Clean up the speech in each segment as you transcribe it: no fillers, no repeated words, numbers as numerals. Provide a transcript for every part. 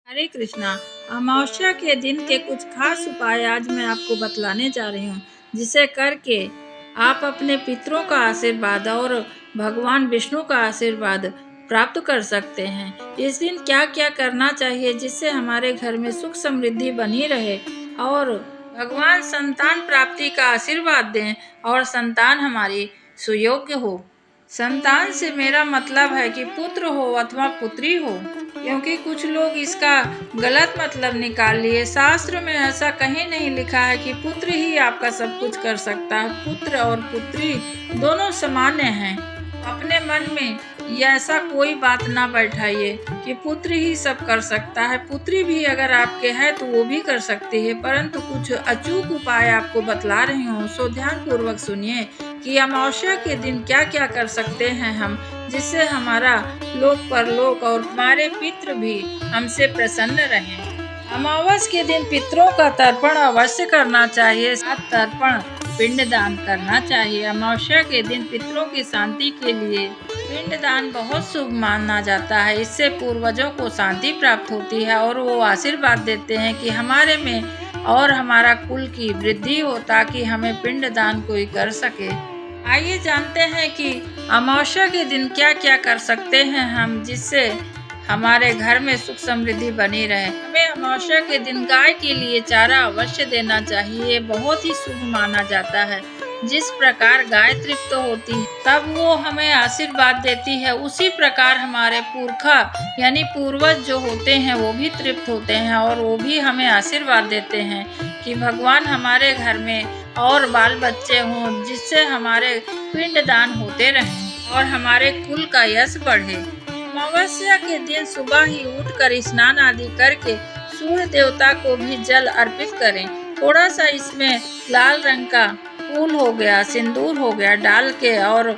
हरे कृष्णा। अमावस्या के दिन के कुछ खास उपाय आज मैं आपको बतलाने जा रही हूँ, जिसे करके आप अपने पितरों का आशीर्वाद और भगवान विष्णु का आशीर्वाद प्राप्त कर सकते हैं। इस दिन क्या क्या करना चाहिए जिससे हमारे घर में सुख समृद्धि बनी रहे और भगवान संतान प्राप्ति का आशीर्वाद दें और संतान हमारी सुयोग्य हो। संतान से मेरा मतलब है कि पुत्र हो अथवा पुत्री हो, क्योंकि कुछ लोग इसका गलत मतलब निकाल लिए। शास्त्र में ऐसा कहीं नहीं लिखा है कि पुत्र ही आपका सब कुछ कर सकता है। पुत्र और पुत्री दोनों सामान्य हैं। अपने मन में ये ऐसा कोई बात ना बैठाइए कि पुत्र ही सब कर सकता है। पुत्री भी अगर आपके है तो वो भी कर सकती है, परंतु कुछ अचूक उपाय आपको बतला रही हूँ, सो ध्यान पूर्वक सुनिए कि अमावस्या के दिन क्या क्या कर सकते हैं हम, जिससे हमारा लोक परलोक और हमारे पितृ भी हमसे प्रसन्न रहें। अमावस के दिन पितरों का तर्पण अवश्य करना चाहिए, साथ तर्पण पिंडदान करना चाहिए। अमावस्या के दिन पितरों की शांति के लिए पिंडदान बहुत शुभ माना जाता है। इससे पूर्वजों को शांति प्राप्त होती है और वो आशीर्वाद देते हैं कि हमारे में और हमारा कुल की वृद्धि हो, ताकि हमें पिंडदान कोई कर सके। आइए जानते हैं कि अमावस्या के दिन क्या क्या कर सकते हैं हम, जिससे हमारे घर में सुख समृद्धि बनी रहे। हमें अमावस्या के दिन गाय के लिए चारा अवश्य देना चाहिए। ये बहुत ही शुभ माना जाता है। जिस प्रकार गाय तृप्त होती है तब वो हमें आशीर्वाद देती है, उसी प्रकार हमारे पुरखा यानी पूर्वज जो होते हैं वो भी तृप्त होते हैं और वो भी हमें आशीर्वाद देते हैं कि भगवान हमारे घर में और बाल बच्चे हों, जिससे हमारे पिंडदान होते रहें और हमारे कुल का यश बढ़े। अमावस्या के दिन सुबह ही उठकर स्नान आदि करके सूर्य देवता को भी जल अर्पित करें। थोड़ा सा इसमें लाल रंग का फूल हो गया, सिंदूर हो गया डाल के, और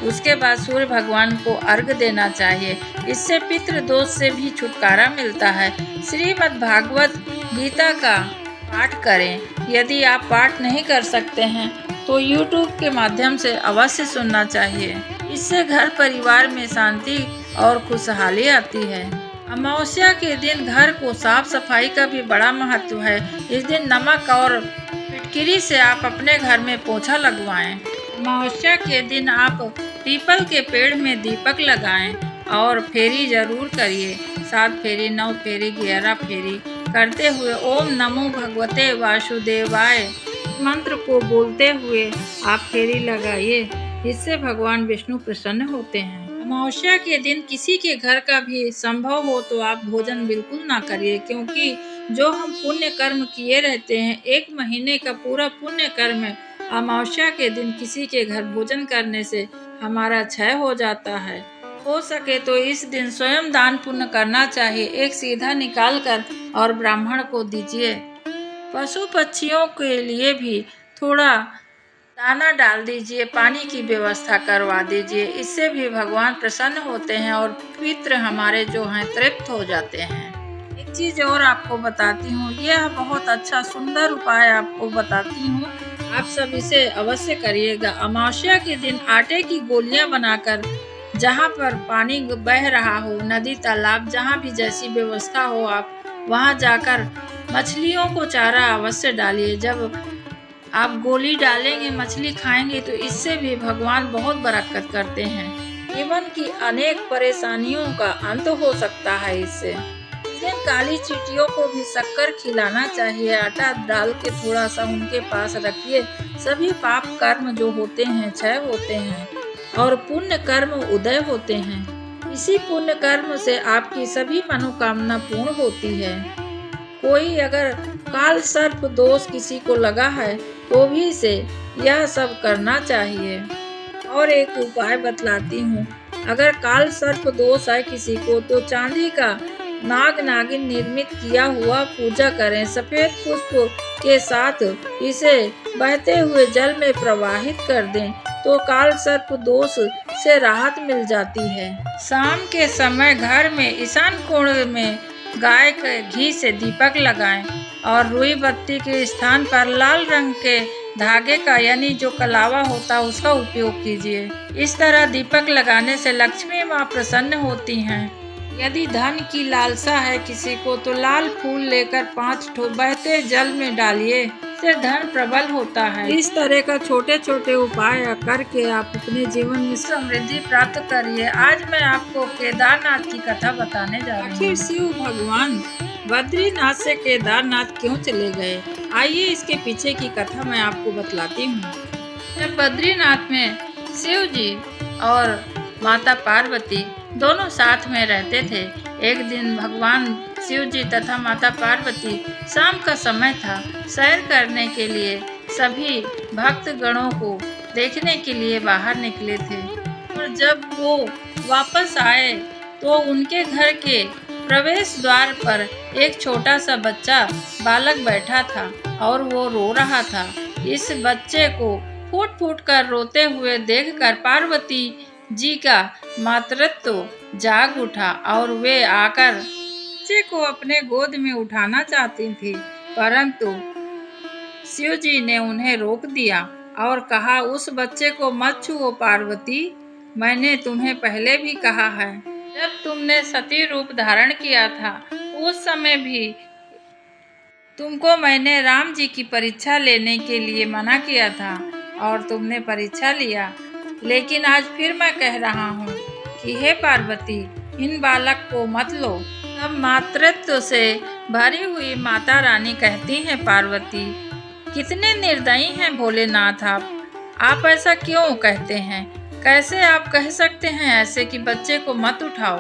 उसके बाद सूर्य भगवान को अर्घ देना चाहिए। इससे पितृ दोष से भी छुटकारा मिलता है। श्रीमद् भागवत गीता का पाठ करें। यदि आप पाठ नहीं कर सकते हैं तो YouTube के माध्यम से अवश्य सुनना चाहिए। इससे घर परिवार में शांति और खुशहाली आती है। अमावस्या के दिन घर को साफ सफाई का भी बड़ा महत्व है। इस दिन नमक और फिटकिरी से आप अपने घर में पोछा लगवाएं। अमावस्या के दिन आप पीपल के पेड़ में दीपक लगाएं और फेरी जरूर करिए। 7 फेरी, 9 फेरी, 11 फेरी करते हुए ओम नमो भगवते वासुदेवाय मंत्र को बोलते हुए आप फेरी लगाइए। इससे भगवान विष्णु प्रसन्न होते हैं। अमावस्या के दिन किसी के घर का भी संभव हो तो आप भोजन बिल्कुल ना करिए, क्योंकि जो हम पुण्य कर्म किए रहते हैं, 1 महीने का पूरा पुण्य कर्म अमावस्या के दिन किसी के घर भोजन करने से हमारा क्षय हो जाता है। हो सके तो इस दिन स्वयं दान पुण्य करना चाहिए। एक सीधा निकाल कर और ब्राह्मण को दीजिए। पशु पक्षियों के लिए भी थोड़ा दाना डाल दीजिए, पानी की व्यवस्था करवा दीजिए। इससे भी भगवान प्रसन्न होते हैं और पितृ हमारे जो हैं तृप्त हो जाते हैं। एक चीज और आपको बताती हूँ, यह बहुत अच्छा सुंदर उपाय आपको बताती हूँ, आप सब इसे अवश्य करिएगा। अमावस्या के दिन आटे की गोलियां बनाकर जहाँ पर पानी बह रहा हो, नदी तालाब जहाँ भी जैसी व्यवस्था हो, आप वहाँ जाकर मछलियों को चारा अवश्य डालिए। जब आप गोली डालेंगे, मछली खाएंगे, तो इससे भी भगवान बहुत बरकत करते हैं। जीवन की अनेक परेशानियों का अंत हो सकता है इससे। इस दिन काली चींटियों को भी शक्कर खिलाना चाहिए। आटा डाल के थोड़ा सा उनके पास रखिए। सभी पाप कर्म जो होते हैं क्षय होते हैं और पुण्य कर्म उदय होते हैं। इसी पुण्य कर्म से आपकी सभी मनोकामना पूर्ण होती है। कोई अगर काल सर्प दोष किसी को लगा है तो भी इसे यह सब करना चाहिए। और एक उपाय बतलाती हूँ, अगर काल सर्प दोष है किसी को तो चांदी का नाग नागिन निर्मित किया हुआ पूजा करें। सफेद पुष्प के साथ इसे बहते हुए जल में प्रवाहित कर दें तो काल सर्प दोष से राहत मिल जाती है। शाम के समय घर में ईशान कोण में गाय के घी से दीपक लगाएं और रुई बत्ती के स्थान पर लाल रंग के धागे का यानी जो कलावा होता है उसका उपयोग कीजिए। इस तरह दीपक लगाने से लक्ष्मी माँ प्रसन्न होती हैं। यदि धन की लालसा है किसी को तो लाल फूल लेकर 5 ठो बहते जल में डालिए, इससे धन प्रबल होता है। इस तरह का छोटे छोटे उपाय करके आप अपने जीवन में समृद्धि प्राप्त करिए। आज मैं आपको केदारनाथ की कथा बताने जा रही हूँ। आखिर शिव भगवान बद्रीनाथ से केदारनाथ क्यों चले गए? आइए इसके पीछे की कथा मैं आपको बतलाती हूँ। जब बद्रीनाथ में शिव जी और माता पार्वती दोनों साथ में रहते थे। एक दिन भगवान शिव जी तथा माता पार्वती शाम का समय था, सैर करने के लिए सभी भक्त गणों को देखने के लिए बाहर निकले थे। और जब वो वापस आए तो उनके घर के प्रवेश द्वार पर एक छोटा सा बच्चा बालक बैठा था और वो रो रहा था। इस बच्चे को फूट फूट कर रोते हुए देखकर पार्वती जी का मातृत्व जाग उठा और वे आकर बच्चे को अपने गोद में उठाना चाहती थी, परंतु शिव जी ने उन्हें रोक दिया और कहा, उस बच्चे को मत छुओ पार्वती, मैंने तुम्हें पहले भी कहा है, जब तुमने सती रूप धारण किया था उस समय भी तुमको मैंने राम जी की परीक्षा लेने के लिए मना किया था और तुमने परीक्षा लिया। लेकिन आज फिर मैं कह रहा हूँ कि हे पार्वती, इन बालक को मत लो। अब मातृत्व से भरी हुई माता रानी कहती हैं, पार्वती कितने निर्दयी हैं भोलेनाथ आप ऐसा क्यों कहते हैं? कैसे आप कह सकते हैं ऐसे कि बच्चे को मत उठाओ?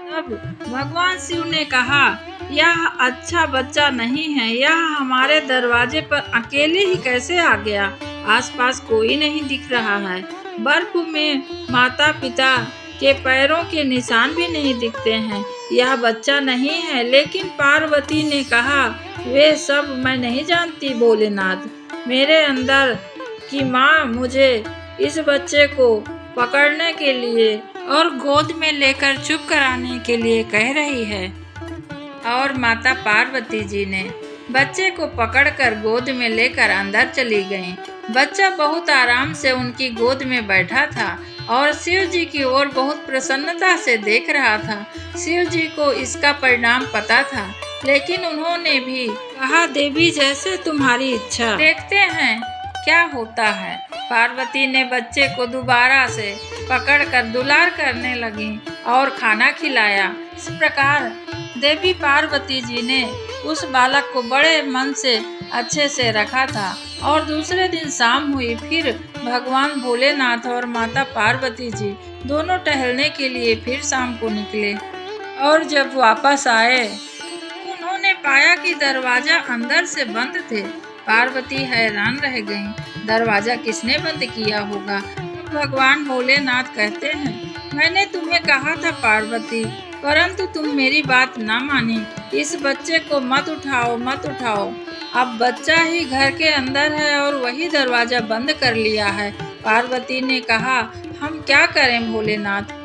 तब भगवान शिव ने कहा, यह अच्छा बच्चा नहीं है, यह हमारे दरवाजे पर अकेले ही कैसे आ गया? आसपास कोई नहीं दिख रहा है। बर्फ में माता पिता के पैरों के निशान भी नहीं दिखते हैं। यह बच्चा नहीं है। लेकिन पार्वती ने कहा, वे सब मैं नहीं जानती भोलेनाथ, मेरे अंदर की माँ मुझे इस बच्चे को पकड़ने के लिए और गोद में लेकर चुप कराने के लिए कह रही है। और माता पार्वती जी ने बच्चे को पकड़कर गोद में लेकर अंदर चली गईं। बच्चा बहुत आराम से उनकी गोद में बैठा था और शिव जी की ओर बहुत प्रसन्नता से देख रहा था। शिव जी को इसका परिणाम पता था, लेकिन उन्होंने भी कहा, देवी जैसे तुम्हारी इच्छा, देखते हैं क्या होता है। पार्वती ने बच्चे को दोबारा से पकड़कर दुलार करने लगी और खाना खिलाया। इस प्रकार देवी पार्वती जी ने उस बालक को बड़े मन से अच्छे से रखा था। और दूसरे दिन शाम हुई, फिर भगवान भोलेनाथ और माता पार्वती जी दोनों टहलने के लिए फिर शाम को निकले। और जब वापस आए उन्होंने पाया कि दरवाजा अंदर से बंद थे। पार्वती हैरान रह गईं, दरवाजा किसने बंद किया होगा? भगवान भोलेनाथ कहते हैं, मैंने तुम्हें कहा था पार्वती, परंतु तुम मेरी बात ना मानी। इस बच्चे को मत उठाओ, मत उठाओ। अब बच्चा ही घर के अंदर है और वही दरवाजा बंद कर लिया है। पार्वती ने कहा, हम क्या करें भोलेनाथ?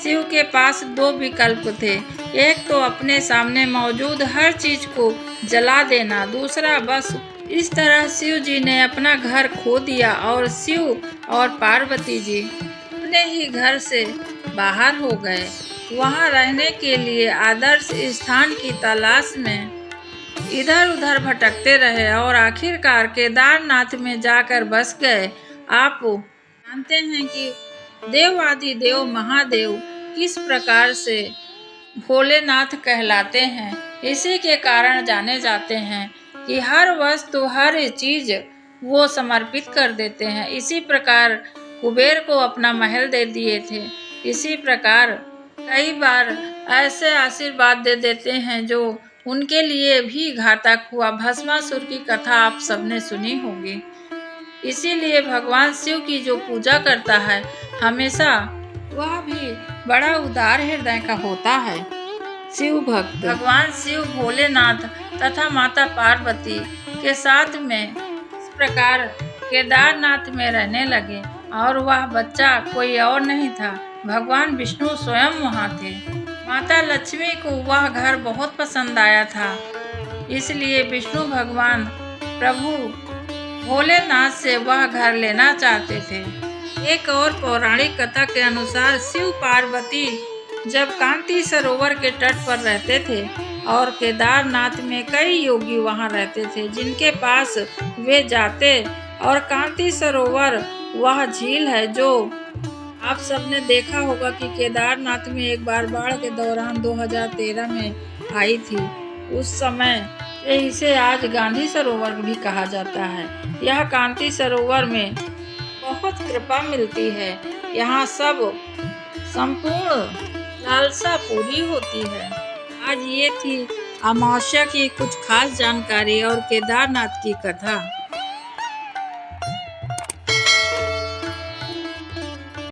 शिव के पास दो विकल्प थे, एक तो अपने सामने मौजूद हर चीज को जला देना, दूसरा बस इस तरह शिव जी ने अपना घर खो दिया और शिव और पार्वती जी अपने ही घर से बाहर हो गए। वहां रहने के लिए आदर्श स्थान की तलाश में इधर उधर भटकते रहे और आखिरकार केदारनाथ में जाकर बस गए। आप जानते हैं कि देवादि देव महादेव किस प्रकार से भोलेनाथ कहलाते हैं। इसी के कारण जाने जाते हैं कि हर वस्तु हर चीज वो समर्पित कर देते हैं। इसी प्रकार कुबेर को अपना महल दे दिए थे। इसी प्रकार कई बार ऐसे आशीर्वाद दे देते हैं जो उनके लिए भी घातक हुआ। भस्मासुर की कथा आप सबने सुनी होगी। इसीलिए भगवान शिव की जो पूजा करता है हमेशा वह भी बड़ा उदार हृदय का होता है। शिव भक्त भगवान शिव भोलेनाथ तथा माता पार्वती के साथ में इस प्रकार केदारनाथ में रहने लगे और वह बच्चा कोई और नहीं था, भगवान विष्णु स्वयं वहाँ थे। माता लक्ष्मी को वह घर बहुत पसंद आया था, इसलिए विष्णु भगवान प्रभु भोलेनाथ से वह घर लेना चाहते थे। एक और पौराणिक कथा के अनुसार शिव पार्वती जब कांति सरोवर के तट पर रहते थे और केदारनाथ में कई योगी वहां रहते थे जिनके पास वे जाते। और कांति सरोवर वह झील है जो आप सबने देखा होगा कि केदारनाथ में एक बार बाढ़ के दौरान 2013 में आई थी। उस समय से इसे आज गांधी सरोवर भी कहा जाता है। यह कांति सरोवर में बहुत कृपा मिलती है। यहाँ सब संपूर्ण लालसा पूरी होती है। आज ये थी अमावस्या की कुछ खास जानकारी और केदारनाथ की कथा।